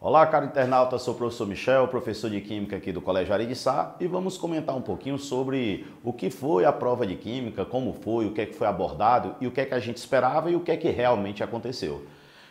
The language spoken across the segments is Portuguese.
Olá, caro internauta, sou o professor Michel, professor de Química aqui do Colégio Ariçá, e vamos comentar um pouquinho sobre o que foi a prova de Química, como foi, o que é que foi abordado e o que é que a gente esperava e o que é que realmente aconteceu.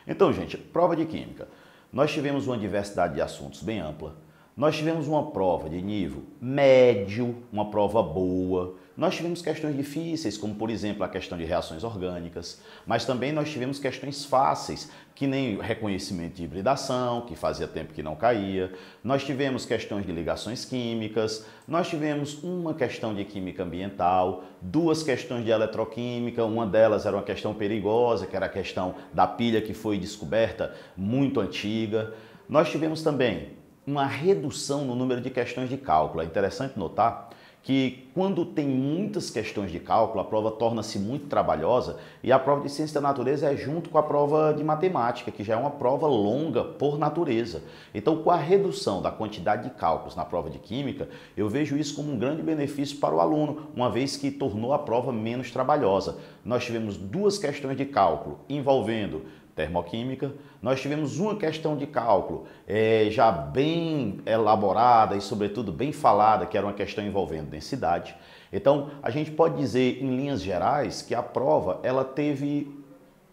Então, gente, prova de Química. Nós tivemos uma diversidade de assuntos bem ampla. Nós tivemos uma prova de nível médio, uma prova boa. Nós tivemos questões difíceis, como por exemplo a questão de reações orgânicas, mas também nós tivemos questões fáceis, que nem reconhecimento de hibridação, que fazia tempo que não caía. Nós tivemos questões de ligações químicas, nós tivemos uma questão de química ambiental, duas questões de eletroquímica, uma delas era uma questão perigosa, que era a questão da pilha que foi descoberta muito antiga. Nós tivemos também uma redução no número de questões de cálculo. É interessante notar que quando tem muitas questões de cálculo, a prova torna-se muito trabalhosa e a prova de ciência da natureza é junto com a prova de matemática, que já é uma prova longa por natureza. Então, com a redução da quantidade de cálculos na prova de química, eu vejo isso como um grande benefício para o aluno, uma vez que tornou a prova menos trabalhosa. Nós tivemos duas questões de cálculo envolvendo termoquímica, nós tivemos uma questão de cálculo já bem elaborada e sobretudo bem falada, que era uma questão envolvendo densidade. Então a gente pode dizer em linhas gerais que a prova ela teve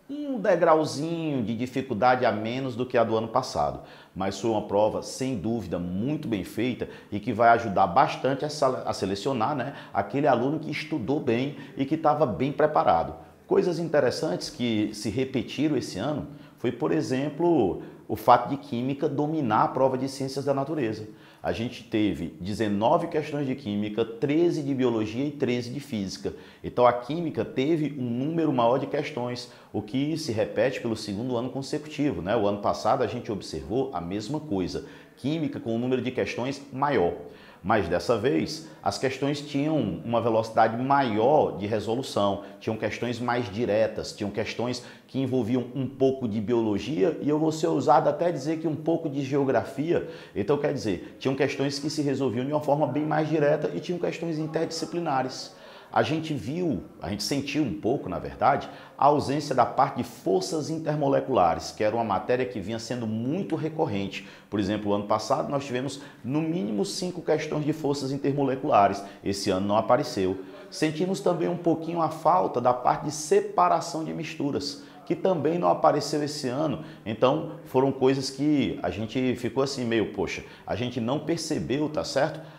um degrauzinho de dificuldade a menos do que a do ano passado, mas foi uma prova sem dúvida muito bem feita e que vai ajudar bastante a selecionar, né, aquele aluno que estudou bem e que estava bem preparado. Coisas interessantes que se repetiram esse ano foi, por exemplo, o fato de Química dominar a prova de Ciências da Natureza. A gente teve 19 questões de Química, 13 de Biologia e 13 de Física. Então a Química teve um número maior de questões, o que se repete pelo segundo ano consecutivo, né? O ano passado a gente observou a mesma coisa, Química com um número de questões maior. Mas dessa vez, as questões tinham uma velocidade maior de resolução, tinham questões mais diretas, tinham questões que envolviam um pouco de biologia e eu vou ser ousado até dizer que um pouco de geografia. Então, quer dizer, tinham questões que se resolviam de uma forma bem mais direta e tinham questões interdisciplinares. A gente sentiu um pouco, na verdade, a ausência da parte de forças intermoleculares, que era uma matéria que vinha sendo muito recorrente. Por exemplo, o ano passado nós tivemos no mínimo 5 questões de forças intermoleculares. Esse ano não apareceu. Sentimos também um pouquinho a falta da parte de separação de misturas, que também não apareceu esse ano. Então, foram coisas que a gente ficou assim meio, poxa, a gente não percebeu, tá certo?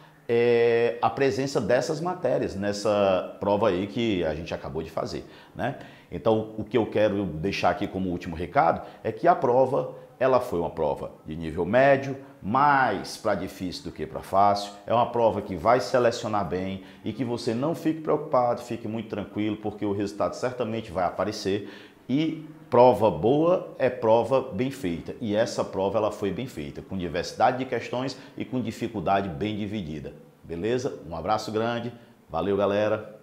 A presença dessas matérias nessa prova aí que a gente acabou de fazer, né? Então, o que eu quero deixar aqui como último recado é que a prova, ela foi uma prova de nível médio, mais para difícil do que para fácil. É uma prova que vai selecionar bem e que você não fique preocupado, fique muito tranquilo, porque o resultado certamente vai aparecer. E prova boa é prova bem feita, e essa prova ela foi bem feita, com diversidade de questões e com dificuldade bem dividida. Beleza? Um abraço grande, valeu galera!